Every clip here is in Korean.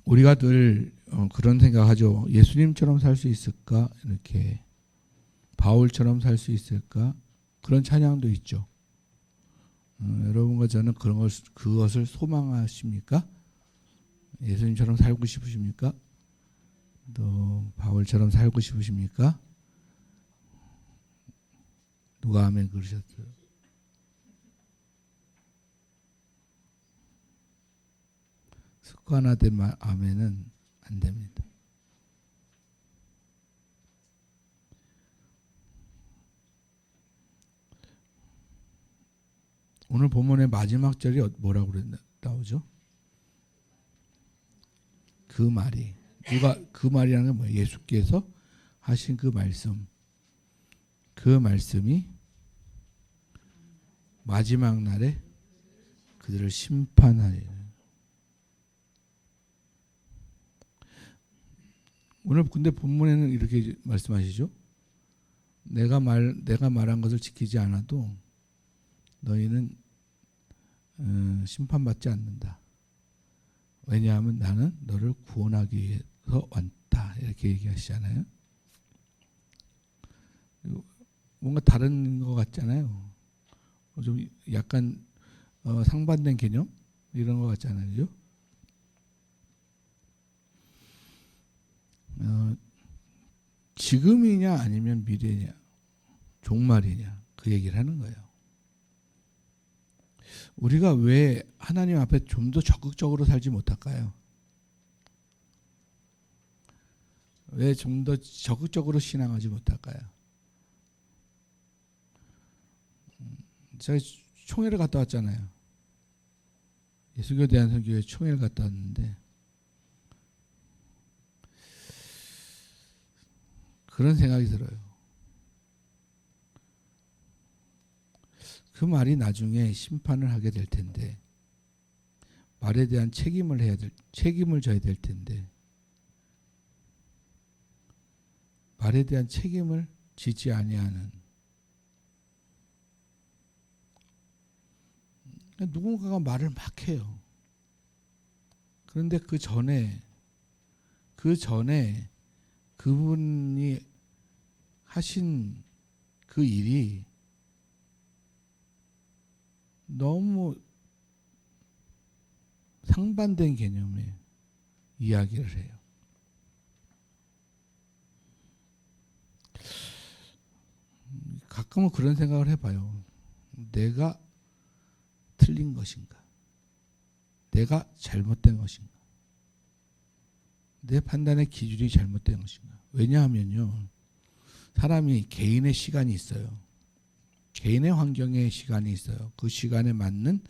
우리가 늘 그런 생각하죠. 예수님처럼 살 수 있을까? 이렇게 바울처럼 살 수 있을까? 그런 찬양도 있죠. 여러분과 저는 그것을 소망하십니까? 예수님처럼 살고 싶으십니까? 또 바울처럼 살고 싶으십니까? 누가 아멘 그러셨어요? 습관화된 아멘은 안 됩니다. 오늘 본문의 마지막 절이 뭐라고 나오죠? 그 말이 그 말이라는 게 뭐예요? 예수께서 하신 그 말씀이 마지막 날에 그들을 심판하리라. 오늘 근데 본문에는 이렇게 말씀하시죠. 내가 말한 것을 지키지 않아도 너희는 심판받지 않는다. 왜냐하면 나는 너를 구원하기 위해서 왔다. 이렇게 얘기하시잖아요. 뭔가 다른 것 같잖아요. 좀 약간 상반된 개념 이런 것 같잖아요. 그죠? 지금이냐 아니면 미래냐 종말이냐 그 얘기를 하는 거예요. 우리가 왜 하나님 앞에 좀 더 적극적으로 살지 못할까요? 왜 좀 더 적극적으로 신앙하지 못할까요? 제가 총회를 갔다 왔잖아요. 예수교 대한선교회 총회를 갔다 왔는데 그런 생각이 들어요. 그 말이 나중에 심판을 하게 될 텐데 말에 대한 책임을 져야 될 텐데 말에 대한 책임을 지지 아니하는 누군가가 말을 막 해요. 그런데 그 전에 그분이 하신 그 일이 너무 상반된 개념의 이야기를 해요. 가끔은 그런 생각을 해봐요. 내가 틀린 것인가? 내가 잘못된 것인가? 내 판단의 기준이 잘못된 것인가? 왜냐하면요. 사람이 개인의 시간이 있어요. 개인의 환경의 시간이 있어요. 그 시간에 맞는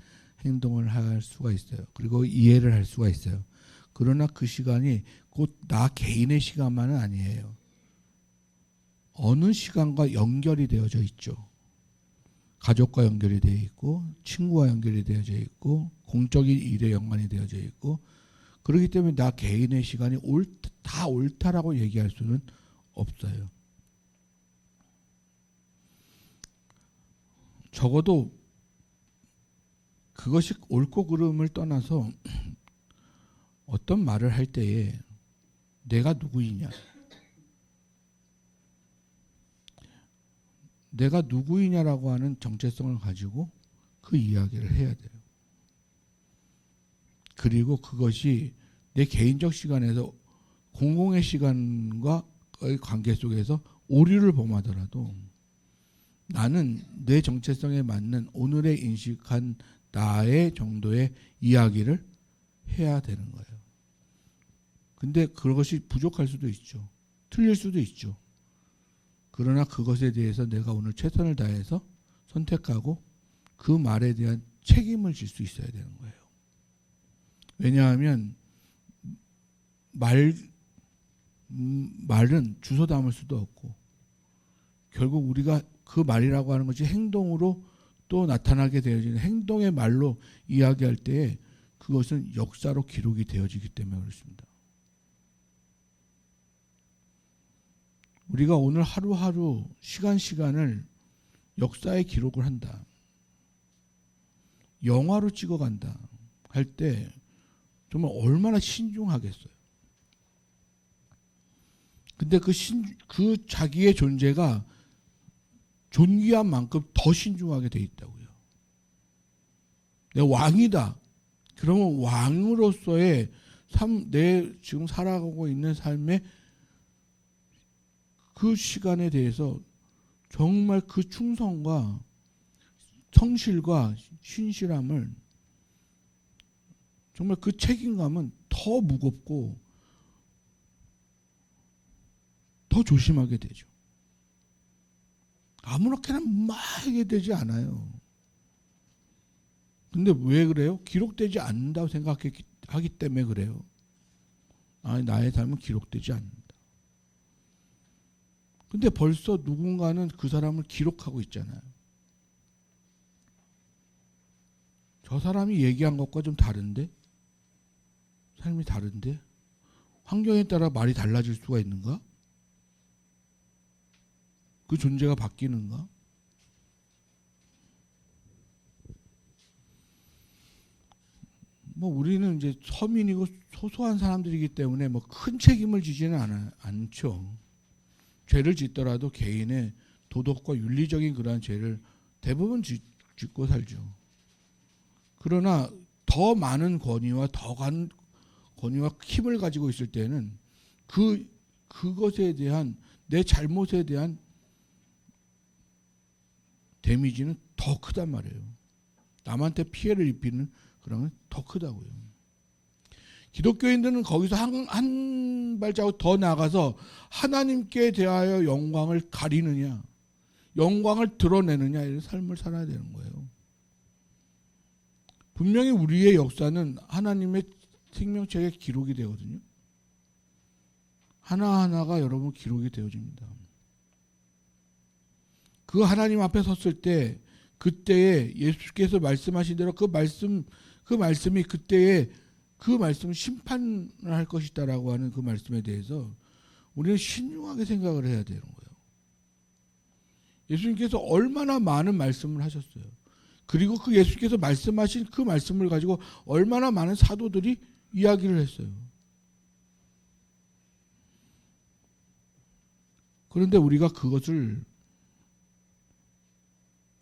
행동을 할 수가 있어요. 그리고 이해를 할 수가 있어요. 그러나 그 시간이 곧 나 개인의 시간만은 아니에요. 어느 시간과 연결이 되어져 있죠. 가족과 연결이 되어 있고 친구와 연결이 되어져 있고 공적인 일에 연관이 되어져 있고 그렇기 때문에 나 개인의 시간이 다 옳다라고 얘기할 수는 없어요. 적어도 그것이 옳고 그름을 떠나서 어떤 말을 할 때에 내가 누구이냐 내가 누구이냐라고 하는 정체성을 가지고 그 이야기를 해야 돼요. 그리고 그것이 내 개인적 시간에서 공공의 시간과의 관계 속에서 오류를 범하더라도 나는 내 정체성에 맞는 오늘의 인식한 나의 정도의 이야기를 해야 되는 거예요. 근데 그것이 부족할 수도 있죠. 틀릴 수도 있죠. 그러나 그것에 대해서 내가 오늘 최선을 다해서 선택하고 그 말에 대한 책임을 질 수 있어야 되는 거예요. 왜냐하면 말은 주워 담을 수도 없고 결국 우리가 그 말이라고 하는 것이 행동으로 또 나타나게 되어지는 행동의 말로 이야기할 때에 그것은 역사로 기록이 되어지기 때문에 그렇습니다. 우리가 오늘 하루하루 시간을 역사에 기록을 한다. 영화로 찍어간다 할 때 정말 얼마나 신중하겠어요. 근데 그 자기의 존재가 존귀한 만큼 더 신중하게 돼 있다고요. 내 왕이다. 그러면 왕으로서의 내 지금 살아가고 있는 삶의 그 시간에 대해서 정말 그 충성과 성실과 신실함을 정말 그 책임감은 더 무겁고 더 조심하게 되죠. 아무렇게나 막 하게 되지 않아요. 근데 왜 그래요? 기록되지 않는다고 생각하기 때문에 그래요. 나의 삶은 기록되지 않는다. 근데 벌써 누군가는 그 사람을 기록하고 있잖아요. 저 사람이 얘기한 것과 좀 다른데? 삶이 다른데? 환경에 따라 말이 달라질 수가 있는가? 그 존재가 바뀌는가? 뭐 우리는 이제 서민이고 소소한 사람들이기 때문에 뭐 큰 책임을 지지는 않죠. 죄를 짓더라도 개인의 도덕과 윤리적인 그러한 죄를 대부분 짓고 살죠. 그러나 더 많은 권위와 권위와 힘을 가지고 있을 때는 그것에 대한 내 잘못에 대한 데미지는 더 크단 말이에요. 남한테 피해를 입히는 그런 건 더 크다고요. 기독교인들은 거기서 한 발자국 더 나가서 하나님께 대하여 영광을 가리느냐, 영광을 드러내느냐 이런 삶을 살아야 되는 거예요. 분명히 우리의 역사는 하나님의 생명책에 기록이 되거든요. 하나하나가 여러분 기록이 되어집니다. 그 하나님 앞에 섰을 때 그때에 예수께서 말씀하신 대로 그 말씀이 그때에 그 말씀은 심판을 할 것이다라고 하는 그 말씀에 대해서 우리는 신중하게 생각을 해야 되는 거예요. 예수님께서 얼마나 많은 말씀을 하셨어요. 그리고 그 예수께서 말씀하신 그 말씀을 가지고 얼마나 많은 사도들이 이야기를 했어요. 그런데 우리가 그것을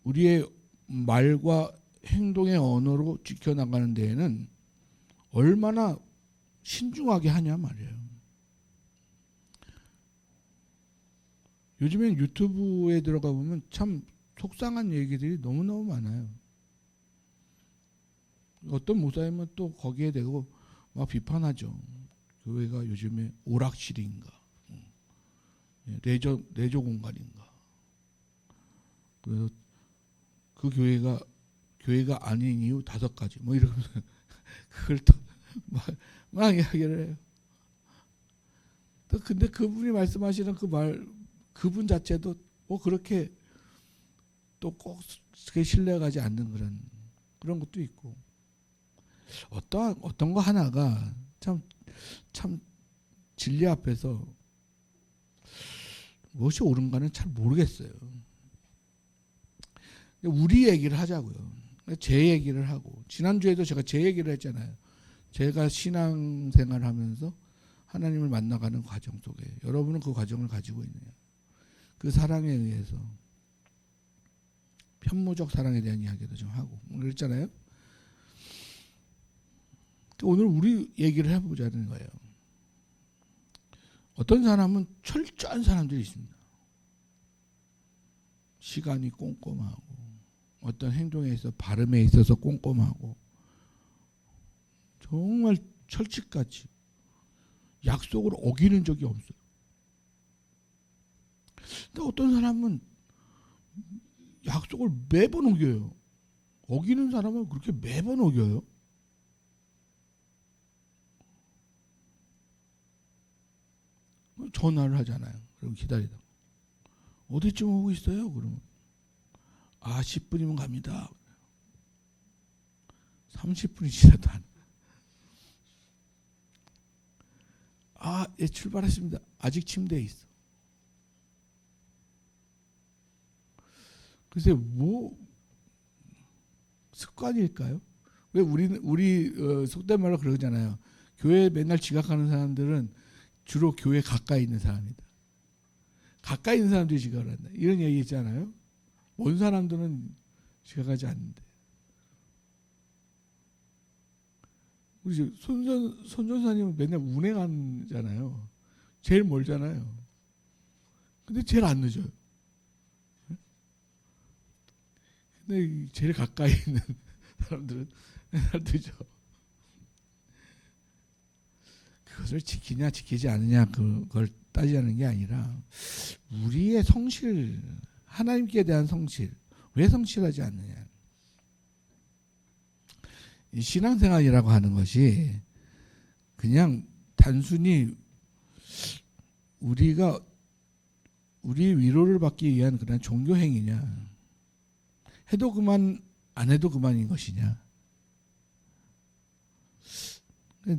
우리의 말과 행동의 언어로 지켜나가는 데에는 얼마나 신중하게 하냐 말이에요. 요즘엔 유튜브에 들어가 보면 참 속상한 얘기들이 너무너무 많아요. 어떤 목사님은 또 거기에 대고 막 비판하죠. 교회가 요즘에 오락실인가, 내조 공간인가. 그래서 그 교회가 아닌 이유 5가지 뭐 이러면서 그걸 또 막 이야기를 해요. 또 근데 그분이 말씀하시는 그분 자체도 뭐 그렇게 또 꼭 신뢰가지 않는 그런 것도 있고, 어떤 거 하나가 참 진리 앞에서 무엇이 옳은가는 잘 모르겠어요. 우리 얘기를 하자고요. 제 얘기를 하고, 지난주에도 제가 제 얘기를 했잖아요. 제가 신앙생활을 하면서 하나님을 만나가는 과정 속에 여러분은 그 과정을 가지고 있느냐, 그 사랑에 의해서 편무적 사랑에 대한 이야기도 좀 하고 그랬잖아요. 오늘 우리 얘기를 해보자는 거예요. 어떤 사람은 철저한 사람들이 있습니다. 시간이 꼼꼼하고 어떤 행동에 있어서 발음에 있어서 꼼꼼하고 정말 철칙같이 약속을 어기는 적이 없어요. 근데 어떤 사람은 약속을 매번 어겨요. 어기는 사람은 그렇게 매번 어겨요. 전화를 하잖아요. 그럼 기다리다. 어디쯤 오고 있어요? 그러면 10분이면 갑니다. 30분이 지나도 안. 예, 출발했습니다. 아직 침대에 있어. 글쎄 뭐 습관일까요? 왜 우리 속된 말로 그러잖아요. 교회 맨날 지각하는 사람들은 주로 교회 가까이 있는 사람이다. 가까이 있는 사람들이 지각을 한다. 이런 얘기 있잖아요. 먼 사람들은 지각하지 않는데. 우리 손 전사님은 맨날 운행하잖아요. 제일 멀잖아요. 근데 제일 안 늦어요. 근데 제일 가까이 있는 사람들은 맨날 늦어. 그것을 지키냐 지키지 않느냐 그걸 따지는 게 아니라 우리의 성실, 하나님께 대한 성실, 왜 성실하지 않느냐. 이 신앙생활이라고 하는 것이 그냥 단순히 우리가 우리 위로를 받기 위한 그런 종교 행위냐, 해도 그만 안 해도 그만인 것이냐.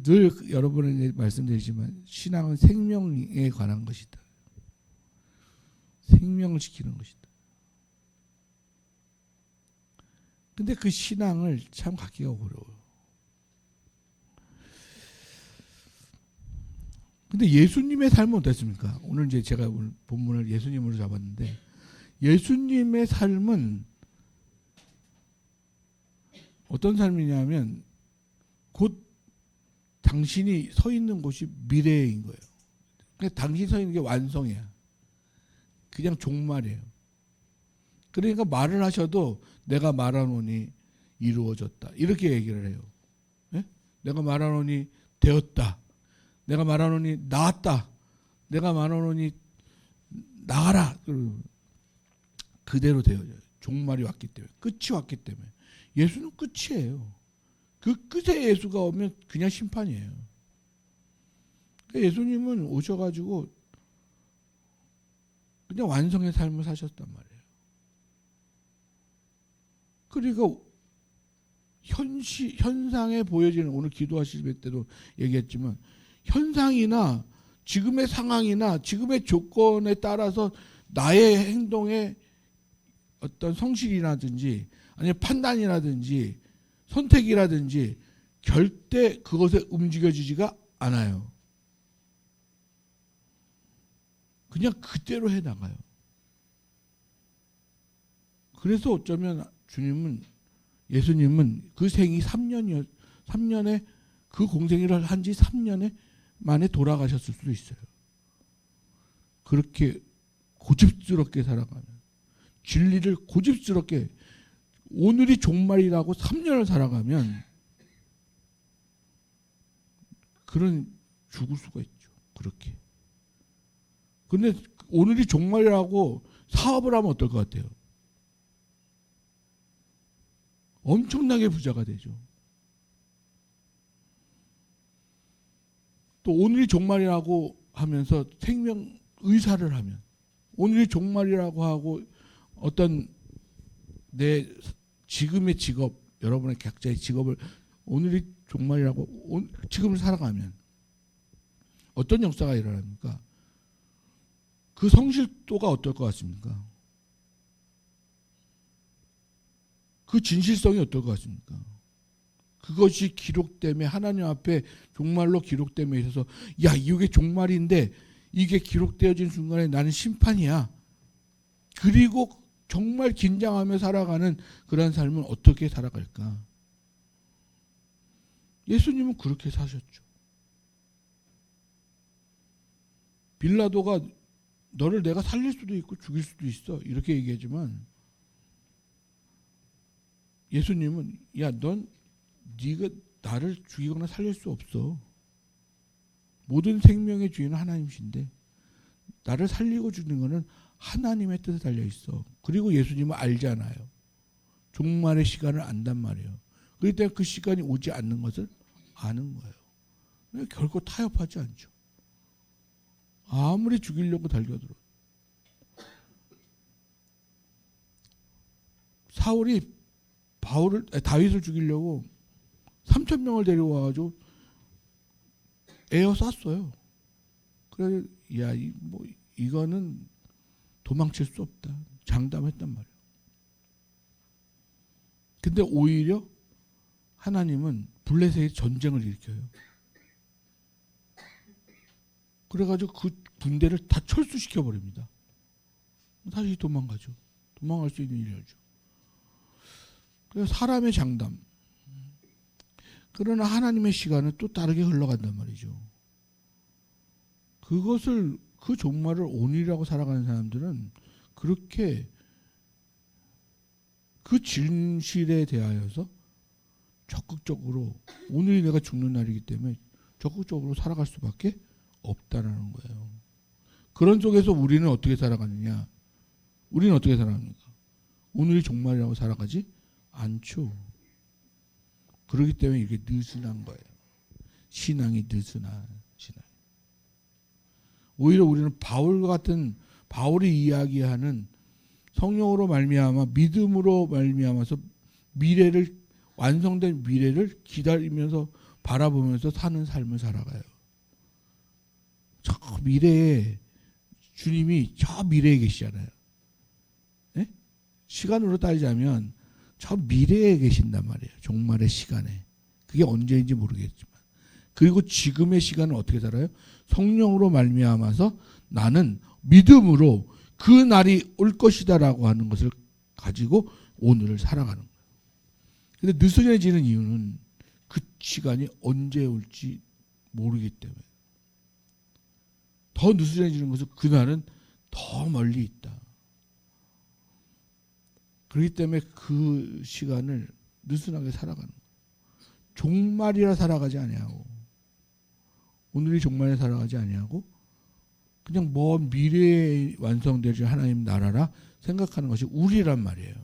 늘 여러분에게 말씀드리지만 신앙은 생명에 관한 것이다. 생명을 지키는 것이다. 근데 그 신앙을 참 갖기가 어려워요. 근데 예수님의 삶은 어땠습니까? 오늘 이제 제가 오늘 본문을 예수님으로 잡았는데 예수님의 삶은 어떤 삶이냐면 곧 당신이 서 있는 곳이 미래인 거예요. 그러니까 당신이 서 있는 게 완성이야. 그냥 종말이에요. 그러니까 말을 하셔도 내가 말하노니 이루어졌다. 이렇게 얘기를 해요. 네? 내가 말하노니 되었다. 내가 말하노니 나았다. 내가 말하노니 나가라. 그대로 되어져요. 종말이 왔기 때문에. 끝이 왔기 때문에. 예수는 끝이에요. 그 끝에 예수가 오면 그냥 심판이에요. 예수님은 오셔가지고 그냥 완성의 삶을 사셨단 말이에요. 그리고 현상에 보여지는, 오늘 기도하실 때도 얘기했지만 현상이나 지금의 상황이나 지금의 조건에 따라서 나의 행동에 어떤 성실이라든지 아니면 판단이라든지 선택이라든지 절대 그것에 움직여지지가 않아요. 그냥 그대로 해나가요. 그래서 어쩌면 예수님은 그 생이 3년에 그 공생애를 한 지 3년에 만에 돌아가셨을 수도 있어요. 그렇게 고집스럽게 살아가면, 진리를 고집스럽게, 오늘이 종말이라고 3년을 살아가면 그런 죽을 수가 있죠. 그렇게. 근데 오늘이 종말이라고 사업을 하면 어떨 것 같아요? 엄청나게 부자가 되죠. 또 오늘이 종말이라고 하면서 생명 의사를 하면, 오늘이 종말이라고 하고 어떤 내 지금의 직업, 여러분의 각자의 직업을 오늘이 종말이라고 지금을 살아가면 어떤 역사가 일어납니까? 그 성실도가 어떨 것 같습니까? 그 진실성이 어떨 것 같습니까? 그것이 기록됨에, 하나님 앞에 종말로 기록됨에 있어서, 야, 이게 종말인데 이게 기록되어진 순간에 나는 심판이야. 그리고 정말 긴장하며 살아가는 그런 삶은 어떻게 살아갈까? 예수님은 그렇게 사셨죠. 빌라도가 너를 내가 살릴 수도 있고 죽일 수도 있어, 이렇게 얘기하지만 예수님은 야, 네가 나를 죽이거나 살릴 수 없어. 모든 생명의 주인은 하나님이신데 나를 살리고 죽는 것은 하나님의 뜻에 달려 있어. 그리고 예수님은 알잖아요. 종말의 시간을 안단 말이에요. 그렇기 때문에 그 시간이 오지 않는 것을 아는 거예요. 결코 타협하지 않죠. 아무리 죽이려고 달려들어. 사울이 다윗을 죽이려고 3,000명을 데려와가지고 에워쌌어요. 그래, 야, 이거는 도망칠 수 없다. 장담했단 말이에요. 근데 오히려 하나님은 블레셋에 전쟁을 일으켜요. 그래가지고 그 군대를 다 철수시켜 버립니다. 다시 도망가죠. 도망갈 수 있는 일이죠. 그래서 사람의 장담. 그러나 하나님의 시간은 또 다르게 흘러간단 말이죠. 그것을 그 종말을 오늘이라고 살아가는 사람들은 그렇게 그 진실에 대하여서 적극적으로 오늘이 내가 죽는 날이기 때문에 적극적으로 살아갈 수밖에 없다라는 거예요. 그런 속에서 우리는 어떻게 살아가느냐? 우리는 어떻게 살아갑니까? 오늘이 종말이라고 살아가지 않죠. 그렇기 때문에 이게 느슨한 거예요. 신앙이 느슨한 신앙. 오히려 우리는 바울과 같은 바울이 이야기하는 성령으로 말미암아 믿음으로 말미암아서 미래를 완성된 미래를 기다리면서 바라보면서 사는 삶을 살아가요. 저 미래에 주님이 저 미래에 계시잖아요. 네? 시간으로 따지자면 저 미래에 계신단 말이에요. 종말의 시간에. 그게 언제인지 모르겠지만. 그리고 지금의 시간을 어떻게 살아요? 성령으로 말미암아서 나는 믿음으로 그 날이 올 것이다라고 하는 것을 가지고 오늘을 살아가는 거예요. 근데 느슨해지는 이유는 그 시간이 언제 올지 모르기 때문에. 더 느슨해지는 것은 그날은 더 멀리 있다. 그렇기 때문에 그 시간을 느슨하게 살아가는 거예요. 종말이라 살아가지 아니하고 오늘이 종말에 살아가지 아니하고 그냥 먼 미래에 완성되지 하나님 나라라 생각하는 것이 우리란 말이에요.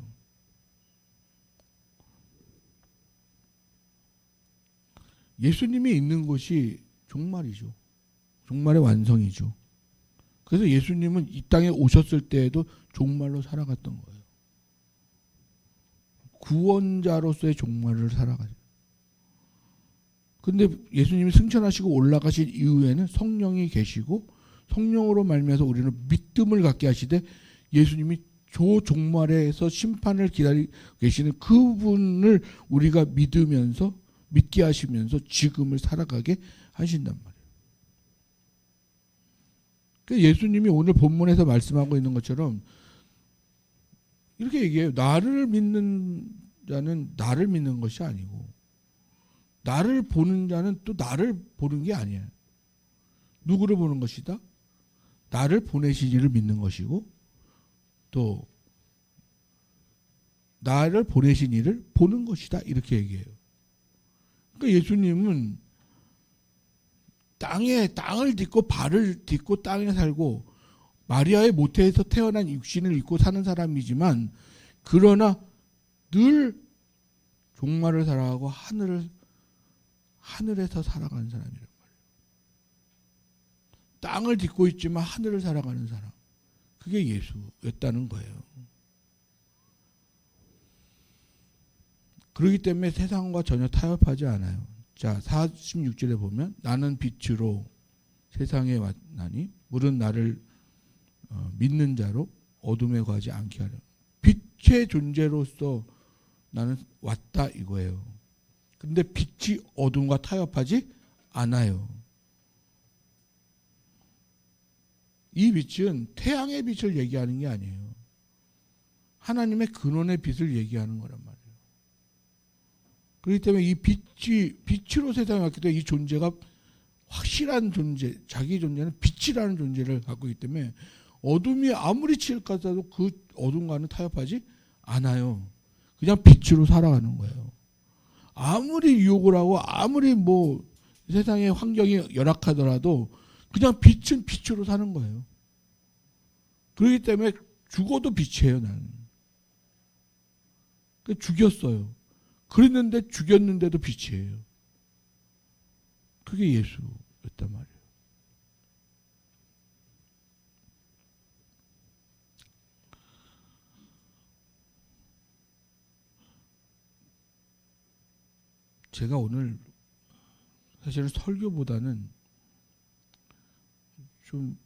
예수님이 있는 곳이 종말이죠. 종말의 완성이죠. 그래서 예수님은 이 땅에 오셨을 때에도 종말로 살아갔던 거예요. 구원자로서의 종말을 살아가죠. 근데 예수님이 승천하시고 올라가신 이후에는 성령이 계시고 성령으로 말미암아서 우리는 믿음을 갖게 하시되 예수님이 저 종말에서 심판을 기다리고 계시는 그분을 우리가 믿으면서 믿게 하시면서 지금을 살아가게 하신단 말이에요. 그러니까 예수님이 오늘 본문에서 말씀하고 있는 것처럼 이렇게 얘기해요. 나를 믿는 자는 나를 믿는 것이 아니고 나를 보는 자는 또 나를 보는 게 아니에요. 누구를 보는 것이다? 나를 보내신 이를 믿는 것이고 또 나를 보내신 이를 보는 것이다. 이렇게 얘기해요. 그러니까 예수님은 땅을 딛고 발을 딛고 땅에 살고 마리아의 모태에서 태어난 육신을 입고 사는 사람이지만 그러나 늘 종말을 살아가고 하늘에서 살아가는 사람이란 말이에요. 땅을 딛고 있지만 하늘을 살아가는 사람. 그게 예수였다는 거예요. 그렇기 때문에 세상과 전혀 타협하지 않아요. 자, 46절에 보면 나는 빛으로 세상에 왔나니 물은 나를 믿는 자로 어둠에 거하지 않게 하려. 빛의 존재로서 나는 왔다 이거예요. 근데 빛이 어둠과 타협하지 않아요. 이 빛은 태양의 빛을 얘기하는 게 아니에요. 하나님의 근원의 빛을 얘기하는 거란 말이에요. 그렇기 때문에 이 빛으로 세상에 왔기 때문에 이 존재가 확실한 존재, 자기 존재는 빛이라는 존재를 갖고 있기 때문에 어둠이 아무리 치열하다도 그 어둠과는 타협하지 않아요. 그냥 빛으로 살아가는 거예요. 아무리 유혹을 하고 아무리 뭐 세상의 환경이 열악하더라도 그냥 빛은 빛으로 사는 거예요. 그렇기 때문에 죽어도 빛이에요, 나는. 죽였어요. 그랬는데 죽였는데도 빛이에요. 그게 예수였단 말이에요. 제가 오늘 사실은 설교보다는 좀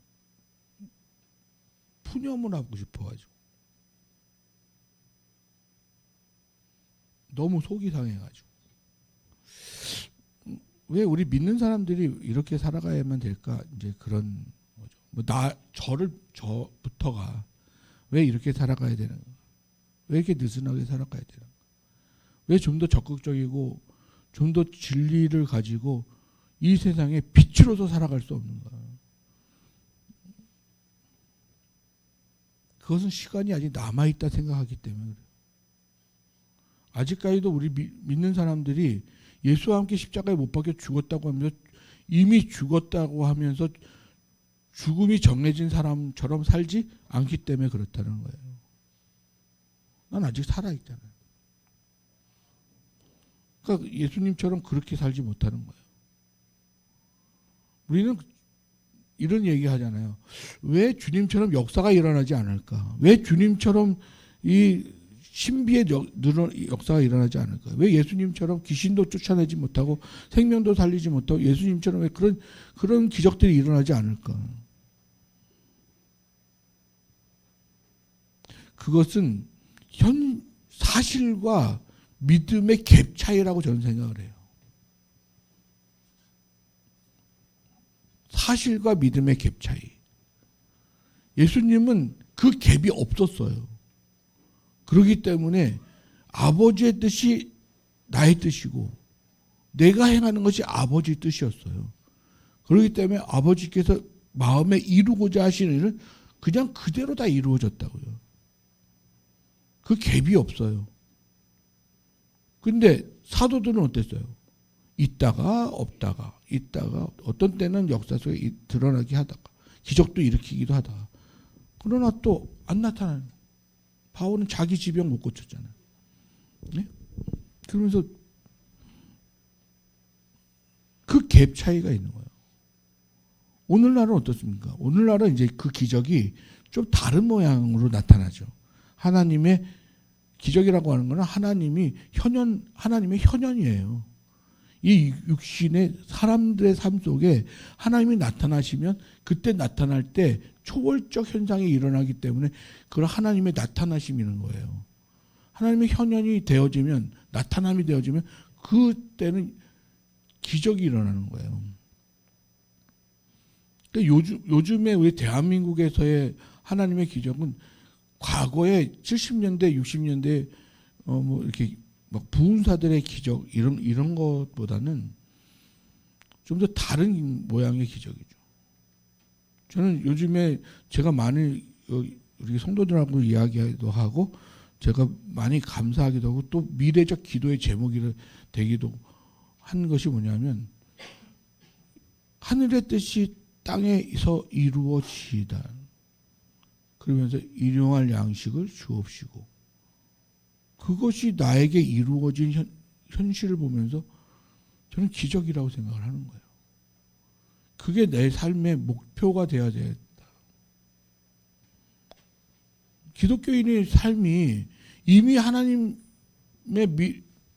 푸념을 하고 싶어가지고 너무 속이 상해가지고 왜 우리 믿는 사람들이 이렇게 살아가야만 될까? 이제 그런 거죠. 저부터가 왜 이렇게 살아가야 되는 가 왜 이렇게 느슨하게 살아가야 되는 가 왜 좀 더 적극적이고 좀 더 진리를 가지고 이 세상에 빛으로서 살아갈 수 없는가? 그것은 시간이 아직 남아있다 생각하기 때문에 그래요. 아직까지도 우리 믿는 사람들이 예수와 함께 십자가에 못 박혀 죽었다고 하면서 이미 죽었다고 하면서 죽음이 정해진 사람처럼 살지 않기 때문에 그렇다는 거예요. 난 아직 살아있잖아요. 그러니까 예수님처럼 그렇게 살지 못하는 거예요. 우리는 이런 얘기 하잖아요. 왜 주님처럼 역사가 일어나지 않을까? 왜 주님처럼 이 신비의 역사가 일어나지 않을까? 왜 예수님처럼 귀신도 쫓아내지 못하고 생명도 살리지 못하고 예수님처럼 왜 그런 기적들이 일어나지 않을까? 그것은 사실과 믿음의 갭 차이라고 저는 생각을 해요. 사실과 믿음의 갭 차이. 예수님은 그 갭이 없었어요. 그렇기 때문에 아버지의 뜻이 나의 뜻이고 내가 행하는 것이 아버지의 뜻이었어요. 그렇기 때문에 아버지께서 마음에 이루고자 하시는 일은 그냥 그대로 다 이루어졌다고요. 그 갭이 없어요. 근데 사도들은 어땠어요? 있다가 없다가 있다가 어떤 때는 역사 속에 드러나게 하다가 기적도 일으키기도 하다가 그러나 또 안 나타나는. 바울은 자기 지병 못 고쳤잖아요. 네? 그러면서 그 갭 차이가 있는 거예요. 오늘날은 어떻습니까? 오늘날은 이제 그 기적이 좀 다른 모양으로 나타나죠. 하나님의 기적이라고 하는 것은 하나님의 현현이에요. 이 육신의 사람들의 삶 속에 하나님이 나타나시면 그때 나타날 때 초월적 현상이 일어나기 때문에 그걸 하나님의 나타나심이라는 거예요. 하나님의 현현이 되어지면 나타남이 되어지면 그때는 기적이 일어나는 거예요. 그러니까 요즘에 우리 대한민국에서의 하나님의 기적은 과거에 70년대, 60년대 뭐 이렇게 막 부흥사들의 기적 이런 것보다는 좀 더 다른 모양의 기적이죠. 저는 요즘에 제가 많이 우리 성도들하고 이야기도 하고 제가 많이 감사하기도 하고 또 미래적 기도의 제목이 되기도 한 것이 뭐냐면 하늘의 뜻이 땅에서 이루어지이다. 그러면서 일용할 양식을 주옵시고 그것이 나에게 이루어진 현실을 보면서 저는 기적이라고 생각을 하는 거예요. 그게 내 삶의 목표가 되어야 된다. 기독교인의 삶이 이미 하나님의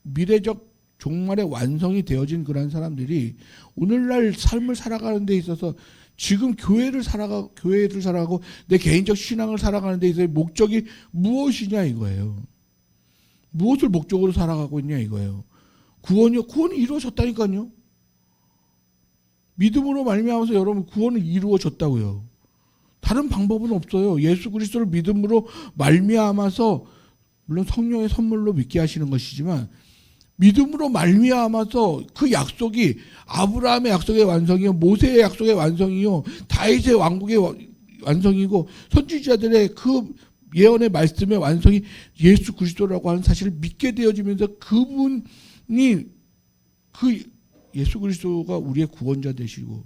미래적 종말의 완성이 되어진 그런 사람들이 오늘날 삶을 살아가는 데 있어서 지금 교회를 살아가고 내 개인적 신앙을 살아가는 데 있어서 목적이 무엇이냐 이거예요. 무엇을 목적으로 살아가고 있냐 이거예요. 구원이 이루어졌다니까요. 믿음으로 말미암아서 여러분 구원은 이루어졌다고요. 다른 방법은 없어요. 예수 그리스도를 믿음으로 말미암아서 물론 성령의 선물로 믿게 하시는 것이지만 믿음으로 말미암아서 그 약속이 아브라함의 약속의 완성이요, 모세의 약속의 완성이요, 다윗의 왕국의 완성이고 선지자들의 그 예언의 말씀의 완성이 예수 그리스도라고 하는 사실을 믿게 되어지면서 그분이 그 예수 그리스도가 우리의 구원자 되시고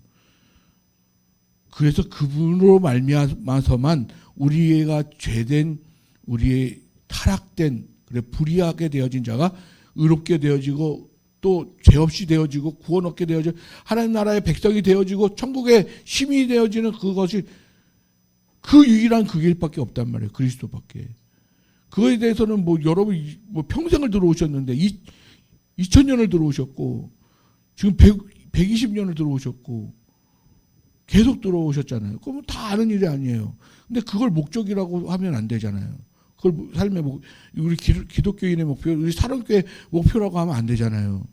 그래서 그분으로 말미암아서만 우리가 죄된 우리의 타락된 그래 불의하게 되어진 자가 의롭게 되어지고 또 죄 없이 되어지고 구원 얻게 되어지고 하나님 나라의 백성이 되어지고 천국의 시민이 되어지는 그것이 그 유일한 그 길밖에 없단 말이에요. 그리스도밖에. 그거에 대해서는 뭐 여러분 뭐 평생을 들어오셨는데 2000년을 들어오셨고 지금 120년을 들어오셨고 계속 들어오셨잖아요. 그러면 다 아는 일이 아니에요. 근데 그걸 목적이라고 하면 안 되잖아요. 그걸 삶의 우리 기독교인의 목표, 우리 사랑교회 목표라고 하면 안 되잖아요.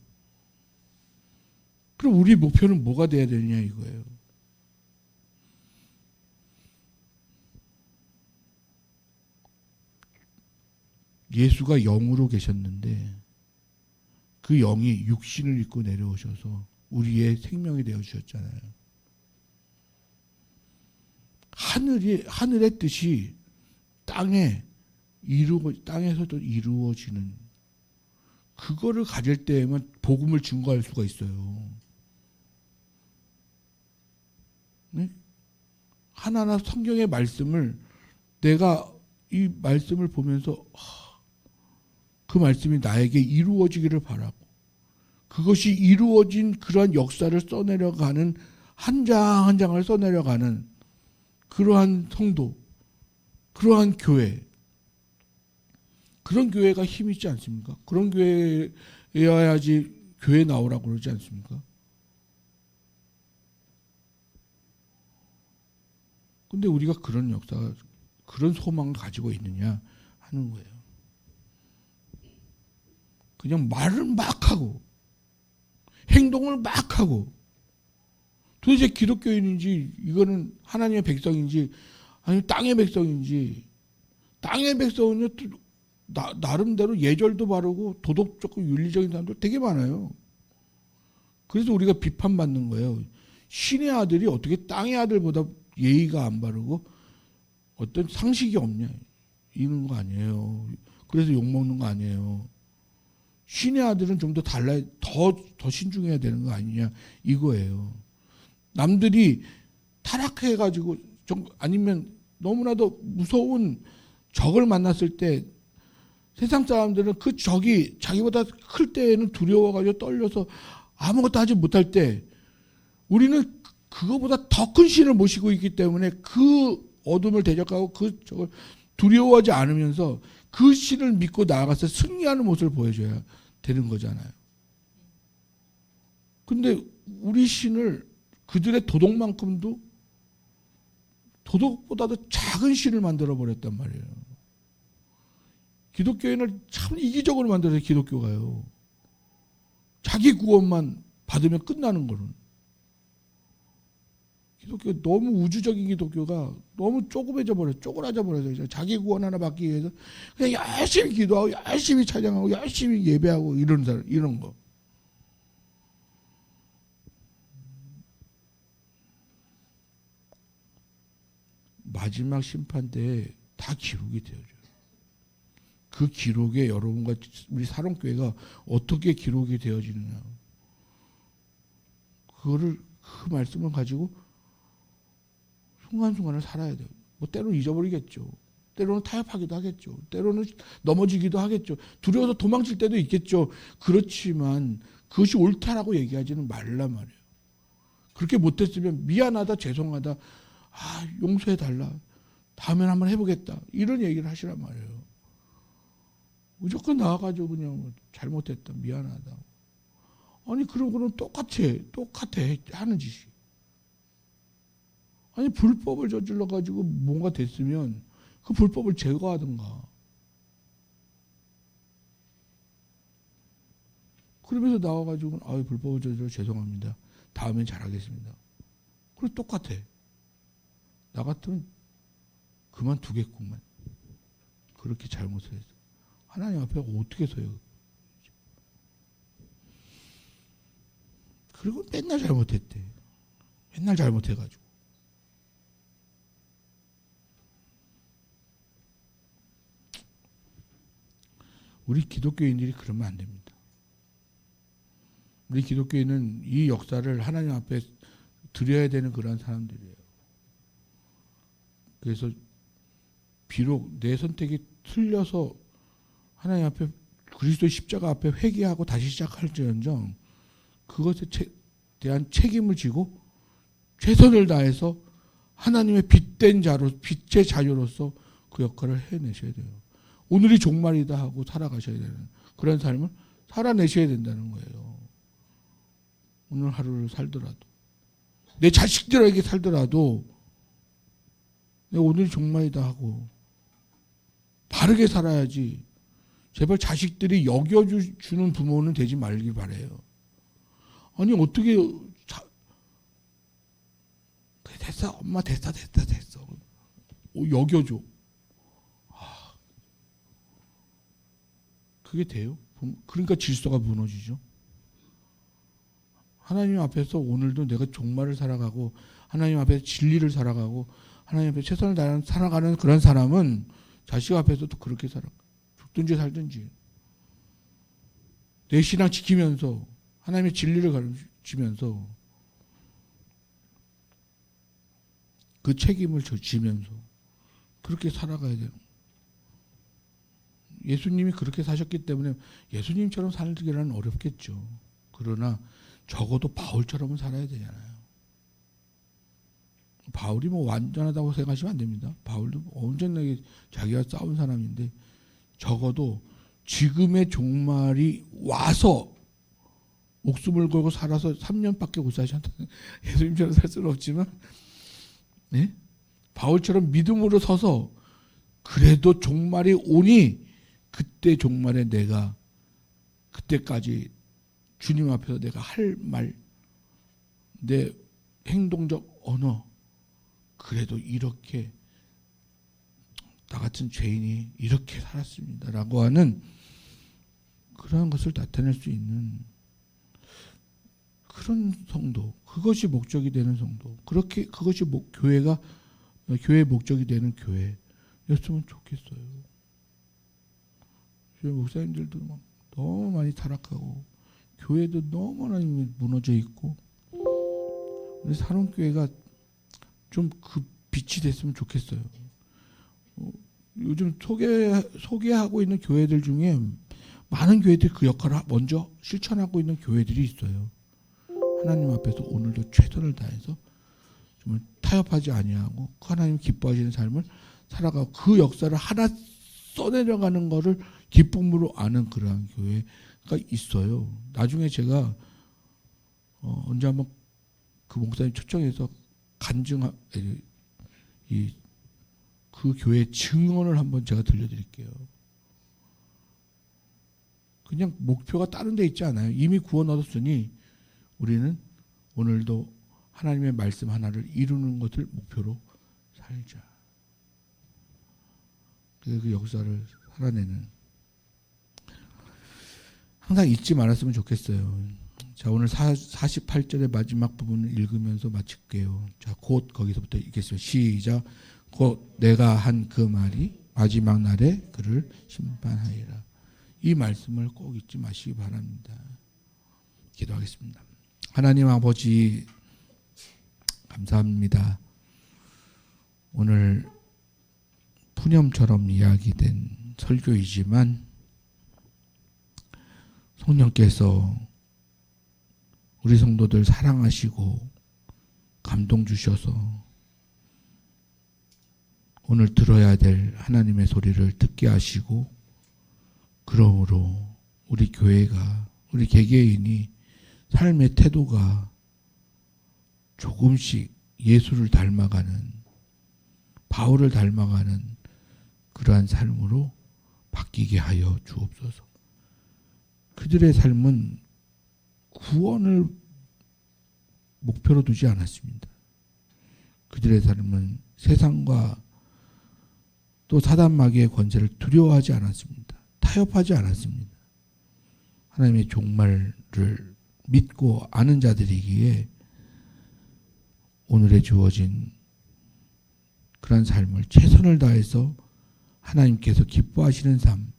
그럼 우리 목표는 뭐가 돼야 되느냐 이거예요. 예수가 영으로 계셨는데 그 영이 육신을 입고 내려오셔서 우리의 생명이 되어 주셨잖아요. 하늘의 뜻이 땅에서도 이루어지는 그거를 가질 때에만 복음을 증거할 수가 있어요. 네? 하나하나 성경의 말씀을 내가 이 말씀을 보면서 그 말씀이 나에게 이루어지기를 바라고 그것이 이루어진 그러한 역사를 써내려가는 한 장 한 장을 써내려가는 그러한 성도, 그러한 교회, 그런 교회가 힘 있지 않습니까? 그런 교회여야지 교회 나오라고 그러지 않습니까? 근데 우리가 그런 역사가, 그런 소망을 가지고 있느냐 하는 거예요. 그냥 말을 막 하고 행동을 막 하고 도대체 기독교인인지 이거는 하나님의 백성인지 아니면 땅의 백성인지 땅의 백성은요 나름대로 예절도 바르고 도덕적고 윤리적인 사람들 되게 많아요. 그래서 우리가 비판받는 거예요. 신의 아들이 어떻게 땅의 아들보다 예의가 안 바르고 어떤 상식이 없냐 이런 거 아니에요. 그래서 욕먹는 거 아니에요. 신의 아들은 좀 더 달라야 더 신중해야 되는 거 아니냐 이거예요. 남들이 타락해가지고 아니면 너무나도 무서운 적을 만났을 때 세상 사람들은 그 적이 자기보다 클 때에는 두려워가지고 떨려서 아무것도 하지 못할 때 우리는 그거보다 더 큰 신을 모시고 있기 때문에 그 어둠을 대적하고 그 적을 두려워하지 않으면서 그 신을 믿고 나아가서 승리하는 모습을 보여줘야 되는 거잖아요. 근데 우리 신을 그들의 도덕만큼도 도덕보다도 작은 신을 만들어 버렸단 말이에요. 기독교인을 참 이기적으로 만들어서 기독교가요. 자기 구원만 받으면 끝나는 거는. 기독교 너무 우주적인 기독교가 너무 쪼그라져 버려서 자기 구원 하나 받기 위해서 그냥 열심히 기도하고 열심히 찬양하고 열심히 예배하고 이런 거. 마지막 심판 때 다 기록이 되어져요. 그 기록에 여러분과 우리 사롱교회가 어떻게 기록이 되어지느냐. 그 말씀을 가지고 순간순간을 살아야 돼요. 뭐 때로는 잊어버리겠죠. 때로는 타협하기도 하겠죠. 때로는 넘어지기도 하겠죠. 두려워서 도망칠 때도 있겠죠. 그렇지만 그것이 옳다라고 얘기하지는 말란 말이에요. 그렇게 못했으면 미안하다, 죄송하다, 용서해달라, 다음엔 한번 해보겠다 이런 얘기를 하시란 말이에요. 무조건 나와가지고 그냥 잘못했다, 미안하다. 아니 그러고는 똑같아 하는 짓이. 아니 불법을 저질러 가지고 뭔가 됐으면 그 불법을 제거하든가. 그러면서 나와가지고 불법을 저질러 죄송합니다, 다음엔 잘하겠습니다. 그리고 똑같아. 나 같으면 그만두겠구만. 그렇게 잘못을 해서 하나님 앞에 어떻게 서요? 그리고 맨날 잘못했대. 맨날 잘못해가지고. 우리 기독교인들이 그러면 안 됩니다. 우리 기독교인은 이 역사를 하나님 앞에 드려야 되는 그런 사람들이에요. 그래서 비록 내 선택이 틀려서 하나님 앞에 그리스도의 십자가 앞에 회개하고 다시 시작할지언정 그것에 대한 책임을 지고 최선을 다해서 하나님의 빛된 자로, 빛의 자녀로서 그 역할을 해내셔야 돼요. 오늘이 종말이다 하고 살아가셔야 되는 그런 삶을 살아내셔야 된다는 거예요. 오늘 하루를 살더라도 내 자식들에게 살더라도 내가 오늘이 종말이다 하고 바르게 살아야지. 제발 자식들이 여겨주는 부모는 되지 말길 바라요. 아니 어떻게 됐어 엄마 됐어 여겨줘. 그게 돼요? 그러니까 질서가 무너지죠. 하나님 앞에서 오늘도 내가 종말을 살아가고 하나님 앞에서 진리를 살아가고 하나님 앞에 최선을 다해 살아가는 그런 사람은 자식 앞에서도 그렇게 살아. 죽든지 살든지 내 신앙 지키면서 하나님의 진리를 가르치면서 그 책임을 지면서 그렇게 살아가야 돼요. 예수님이 그렇게 사셨기 때문에 예수님처럼 살기란 어렵겠죠. 그러나 적어도 바울처럼은 살아야 되잖아요. 바울이 뭐 완전하다고 생각하시면 안 됩니다. 바울도 온전하게 자기가 싸운 사람인데 적어도 지금의 종말이 와서 목숨을 걸고 살아서 3년밖에 못 사셨다는 예수님처럼 살 수는 없지만 네? 바울처럼 믿음으로 서서 그래도 종말이 오니 그때 종말에 내가 그때까지 주님 앞에서 내가 할 말, 내 행동적 언어 그래도 이렇게 나 같은 죄인이 이렇게 살았습니다라고 하는 그러한 것을 나타낼 수 있는 그런 성도, 그것이 목적이 되는 성도, 그렇게 그것이 교회의 목적이 되는 교회였으면 좋겠어요. 목사님들도 막 너무 많이 타락하고 교회도 너무나 무너져 있고 우리 사롱교회가 좀 그 빛이 됐으면 좋겠어요. 요즘 소개하고 있는 교회들 중에 많은 교회들이 그 역할을 먼저 실천하고 있는 교회들이 있어요. 하나님 앞에서 오늘도 최선을 다해서 정말 타협하지 아니하고 하나님 기뻐하시는 삶을 살아가고 그 역사를 하나 써내려가는 것을 기쁨으로 아는 그러한 교회가 있어요. 나중에 제가 언제 한번 그 목사님 초청해서 그 교회 증언을 한번 제가 들려드릴게요. 그냥 목표가 다른 데 있지 않아요. 이미 구원 얻었으니 우리는 오늘도 하나님의 말씀 하나를 이루는 것을 목표로 살자. 그 역사를 살아내는 항상 잊지 말았으면 좋겠어요. 자, 오늘 48절의 마지막 부분을 읽으면서 마칠게요. 자, 곧 거기서부터 읽겠습니다. 시작. 곧 내가 한 그 말이 마지막 날에 그를 심판하리라. 이 말씀을 꼭 잊지 마시기 바랍니다. 기도하겠습니다. 하나님 아버지 감사합니다. 오늘 푸념처럼 이야기된 설교이지만 성령께서 우리 성도들 사랑하시고 감동 주셔서 오늘 들어야 될 하나님의 소리를 듣게 하시고 그러므로 우리 교회가 우리 개개인이 삶의 태도가 조금씩 예수를 닮아가는 바울을 닮아가는 그러한 삶으로 바뀌게 하여 주옵소서. 그들의 삶은 구원을 목표로 두지 않았습니다. 그들의 삶은 세상과 또 사단 마귀의 권세를 두려워하지 않았습니다. 타협하지 않았습니다. 하나님의 종말을 믿고 아는 자들이기에 오늘에 주어진 그런 삶을 최선을 다해서 하나님께서 기뻐하시는 삶,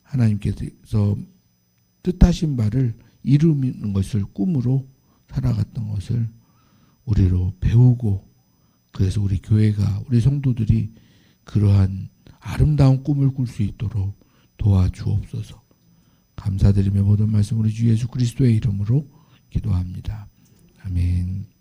하나님께서 뜻하신 바를 이루는 것을 꿈으로 살아갔던 것을 우리로 배우고 그래서 우리 교회가 우리 성도들이 그러한 아름다운 꿈을 꿀 수 있도록 도와주옵소서. 감사드리며 모든 말씀 우리 주 예수 그리스도의 이름으로 기도합니다. 아멘.